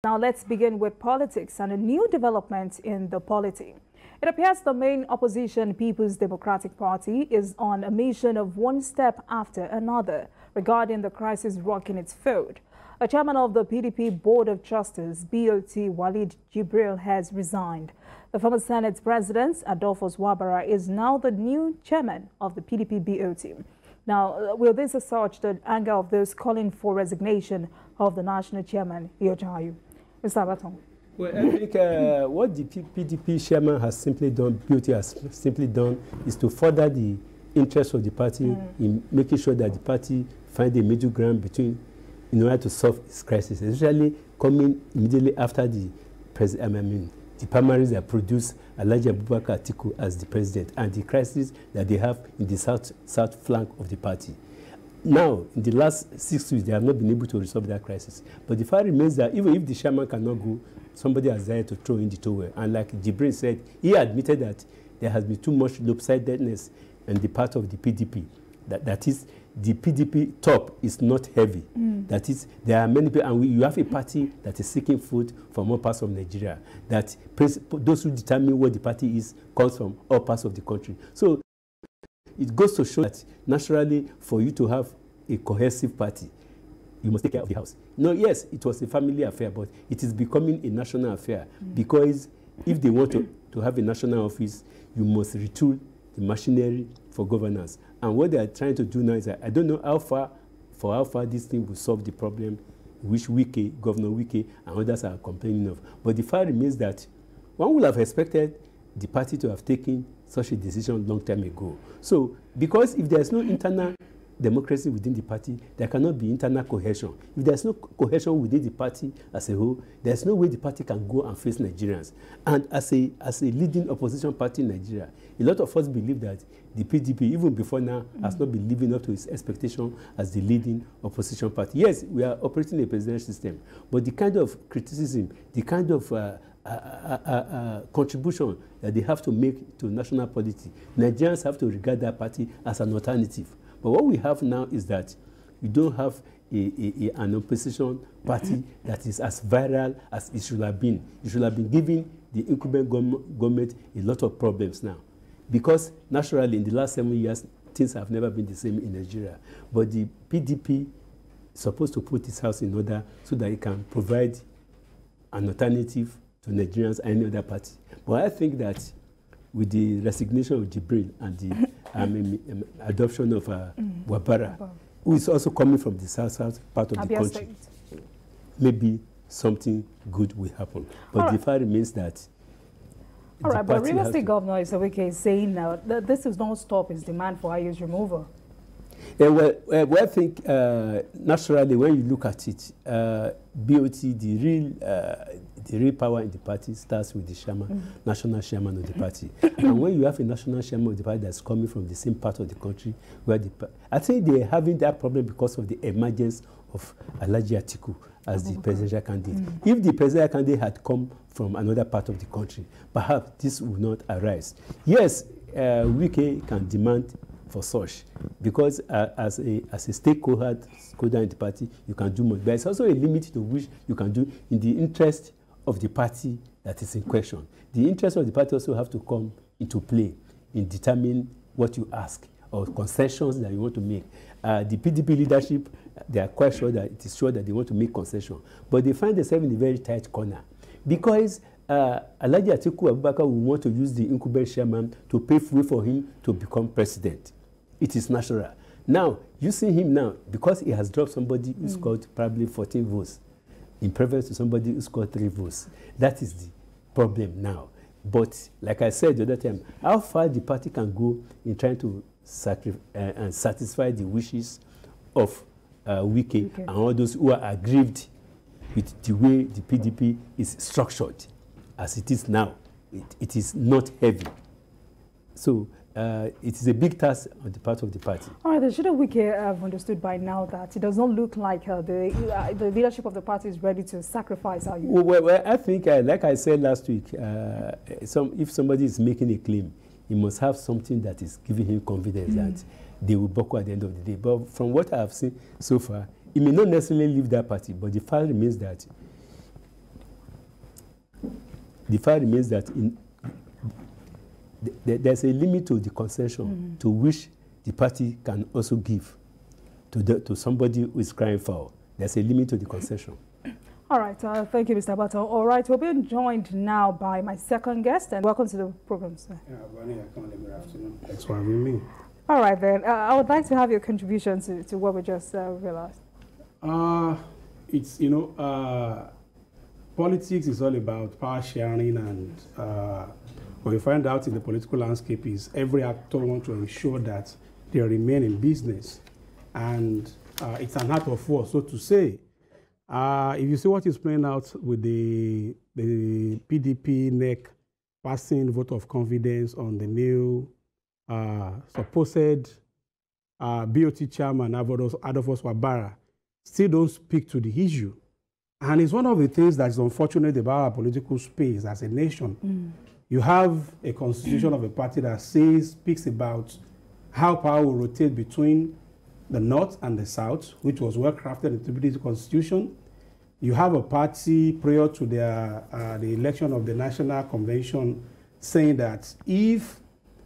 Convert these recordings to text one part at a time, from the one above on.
Now let's begin with politics and a new development in the polity. It appears the main opposition, People's Democratic Party, is on a mission of one step after another regarding the crisis rocking its fold. A chairman of the PDP Board of Trustees, BOT, Walid Jibrin, has resigned. The former Senate President, Adolphus Wabara, is now the new chairman of the PDP BOT. Now, will this assuage the anger of those calling for resignation of the national chairman, Yojayu? Mr. Abaton. Well, I think what the PDP chairman has simply done, BOT has simply done, is to further the interest of the party in making sure that the party find a middle ground between, in order to solve its crisis, especially coming immediately after the the primaries that produced Alhaji Abubakar Atiku as the president and the crisis that they have in the south flank of the party. Now, in the last 6 weeks, they have not been able to resolve that crisis. But the fact remains that even if the chairman cannot go, somebody has there to throw in the towel. And like Jibrin said, he admitted that there has been too much lopsidedness on the part of the PDP. That is, the PDP top is not heavy. That is, there are many people, and you have a party that is seeking food from all parts of Nigeria. That those who determine what the party is comes from all parts of the country. So it goes to show that naturally, for you to have a cohesive party, you must take care of the house. No, yes, it was a family affair, but it is becoming a national affair because if they want to have a national office, you must retool the machinery for governance. And what they are trying to do now is that I don't know how far this thing will solve the problem which Governor Wike and others are complaining of. But the fact remains that one would have expected the party to have taken such a decision long time ago. So, because if there is no internal democracy within the party, there cannot be internal cohesion. If there is no cohesion within the party as a whole, there is no way the party can go and face Nigerians. And as a leading opposition party in Nigeria, a lot of us believe that the PDP, even before now, has not been living up to its expectation as the leading opposition party. Yes, we are operating a presidential system, but the kind of criticism, the kind of contribution that they have to make to national polity, Nigerians have to regard that party as an alternative. But what we have now is that we don't have an opposition party that is as viral as it should have been. It should have been giving the incumbent government a lot of problems now. Because naturally, in the last 7 years, things have never been the same in Nigeria. But the PDP is supposed to put its house in order so that it can provide an alternative to Nigerians and any other party. But I think that with the resignation of Jibrin and the adoption of Wabara, who is also coming from the south part of the country, maybe something good will happen. But the fact remains that all right, but Rivers State Governor Isawike is saying now that this is not stop his demand for IU's removal. Yeah, well, I think naturally when you look at it, BOT, the real power in the party starts with the chairman, national chairman of the party. And when you have a national chairman of the party that's coming from the same part of the country, where I think they're having that problem because of the emergence of Alhaji Atiku as the presidential candidate. If the presidential candidate had come from another part of the country, perhaps this would not arise. Yes, Wike can demand for such, because as a stakeholder in the party, you can do more. But there's also a limit to which you can do in the interest of the party that is in question. The interest of the party also have to come into play in determining what you ask or concessions that you want to make. The PDP leadership, they are quite sure that it is sure that they want to make concessions, but they find themselves in a very tight corner because Alhaji Atiku Abubakar will want to use the incumbent chairman to pave way for him to become president. It is natural. Now, you see him now, because he has dropped somebody who scored probably 14 votes in preference to somebody who scored 3 votes. That is the problem now. But like I said the other time, how far the party can go in trying to satisfy the wishes of Wike and all those who are aggrieved with the way the PDP is structured as it is now. It is not heavy. So it is a big task on the part of the party. All right, shouldn't Wike have understood by now that it does not look like the leadership of the party is ready to sacrifice IU? Well, I think, like I said last week, if somebody is making a claim, he must have something that is giving him confidence that they will buckle at the end of the day. But from what I have seen so far, he may not necessarily leave that party, but the fact remains that the fact remains that there's a limit to the concession to which the party can also give to somebody who is crying foul. There's a limit to the concession. All right, thank you, Mr. Bato. All right, we're being joined now by my second guest, and welcome to the program, sir. Yeah, Bonnie, good afternoon. Thanks for having me. All right, then. I would like to have your contribution to what we just realized. It's, politics is all about power sharing, and what we find out in the political landscape is every actor wants to ensure that they remain in business. And it's an art of war, so to say. If you see what is playing out with the PDP NEC passing vote of confidence on the new supposed BOT chairman, Adolphus Wabara, still don't speak to the issue. And it's one of the things that is unfortunate about our political space as a nation. You have a constitution of a party that speaks about how power will rotate between the North and the South, which was well crafted in the PDP Constitution. You have a party prior to the election of the National Convention saying that if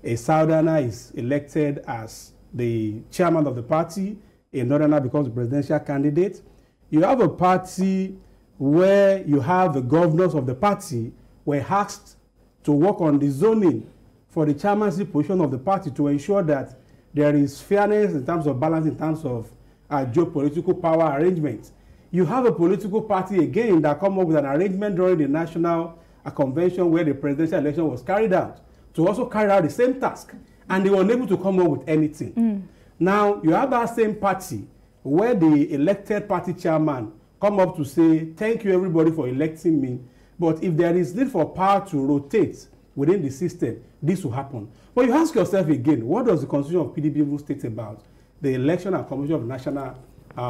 a Southerner is elected as the chairman of the party, a Northerner becomes the presidential candidate. You have a party where you have the governors of the party were asked to work on the zoning for the chairmanship position of the party to ensure that there is fairness in terms of balance, in terms of geopolitical power arrangements. You have a political party again that come up with an arrangement during the National Convention where the presidential election was carried out to also carry out the same task, and they were unable to come up with anything. Now, you have that same party where the elected party chairman come up to say, thank you everybody for electing me, but if there is need for power to rotate within the system, this will happen. But you ask yourself again, what does the Constitution of PDP state about the election and commission of the National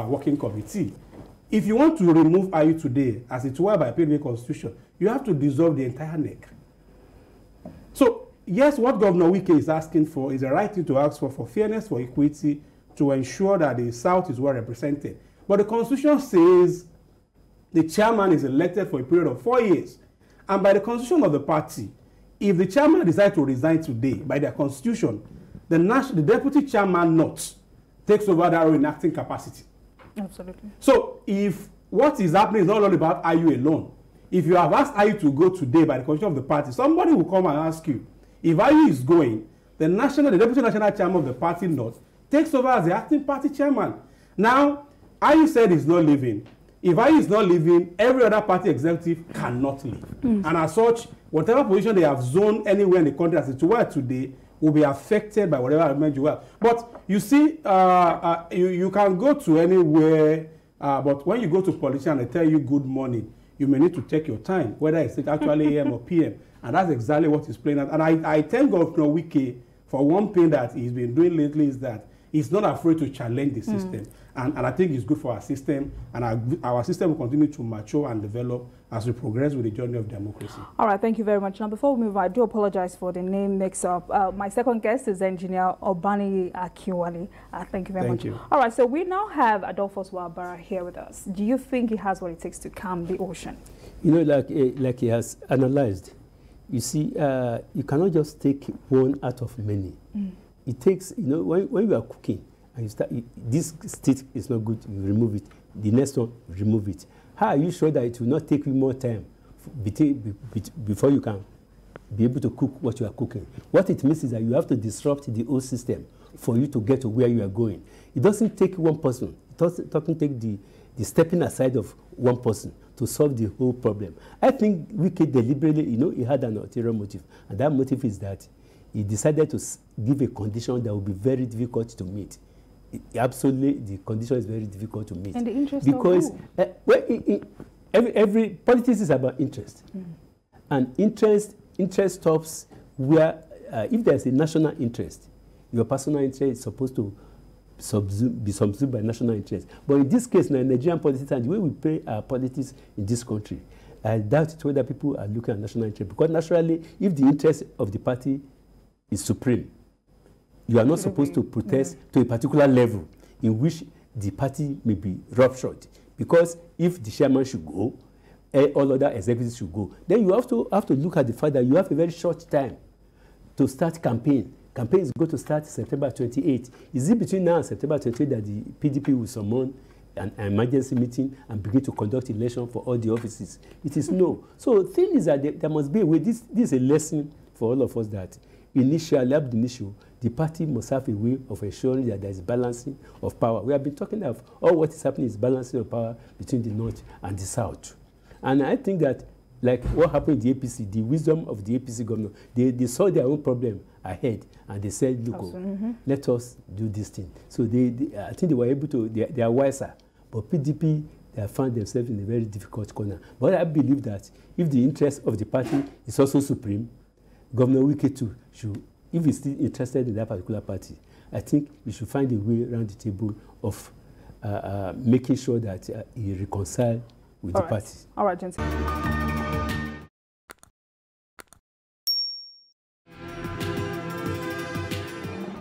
Working Committee? If you want to remove IU today, as it were by PDP Constitution, you have to dissolve the entire NEC. So, yes, what Governor Wike is asking for is the right thing to ask for fairness, for equity, to ensure that the South is well represented. But the Constitution says the chairman is elected for a period of 4 years. And by the Constitution of the party, if the chairman decides to resign today, by their Constitution, the deputy chairman not takes over that enacting capacity. Absolutely. So if what is happening is not all about IU alone, if you have asked IU to go today by the Constitution of the party, somebody will come and ask you, if IU is going, the deputy national chairman of the party not takes over as the acting party chairman. Now, IU said he's not leaving. If IU is not leaving, every other party executive cannot leave. And as such, whatever position they have zoned anywhere in the country as it were today will be affected by whatever arrangement you have. But you see, you can go to anywhere, but when you go to politicians and they tell you good morning, you may need to take your time, whether it's actually AM or PM. And that's exactly what is playing out. And I thank Governor Wike for one thing that he's been doing lately is that he's not afraid to challenge the system. And I think it's good for our system, and our system will continue to mature and develop as we progress with the journey of democracy. All right, thank you very much. Now, before we move, I do apologize for the name mix-up. My second guest is Engineer Obani Akiwale. Thank you very much. Thank you. All right, so we now have Adolphus Wabara here with us. Do you think he has what it takes to calm the ocean? You know, like he has analyzed, you see, you cannot just take one out of many. It takes, you know, when you are cooking, and you start, this stick is not good, you remove it. The next one, remove it. How are you sure that it will not take you more time before you can be able to cook what you are cooking? What it means is that you have to disrupt the whole system for you to get to where you are going. It doesn't take one person. It doesn't take the stepping aside of one person to solve the whole problem. I think Wike deliberately, you know, he had an ulterior motive. And that motive is that he decided to give a condition that will be very difficult to meet. Absolutely, the condition is very difficult to meet. And the interest because of who? every politics is about interest, and interest stops where if there's a national interest, your personal interest is supposed to be subsumed by national interest. But in this case, in Nigerian politics and the way we play our politics in this country, I doubt whether people are looking at national interest, because naturally, if the interest of the party is supreme, you are not supposed to protest to a particular level in which the party may be ruptured. Because if the chairman should go, all other executives should go. Then you have to look at the fact that you have a very short time to start campaign. Campaign is going to start September 28. Is it between now and September 28 that the PDP will summon an emergency meeting and begin to conduct election for all the offices? It is no. So the thing is that there must be a way. This is a lesson for all of us that initially, ab initio, the party must have a way of ensuring that there is balancing of power. We have been talking of all what is happening is balancing of power between the North and the South. And I think that, like what happened in the APC, the wisdom of the APC governor, they saw their own problem ahead and they said, look, let us do this thing. So I think they were able to, they are wiser. But PDP, they have found themselves in a very difficult corner. But I believe that if the interest of the party is also supreme, Governor Wike too should, if he's still interested in that particular party, I think we should find a way around the table of making sure that he reconciles with the party. All right, gentlemen.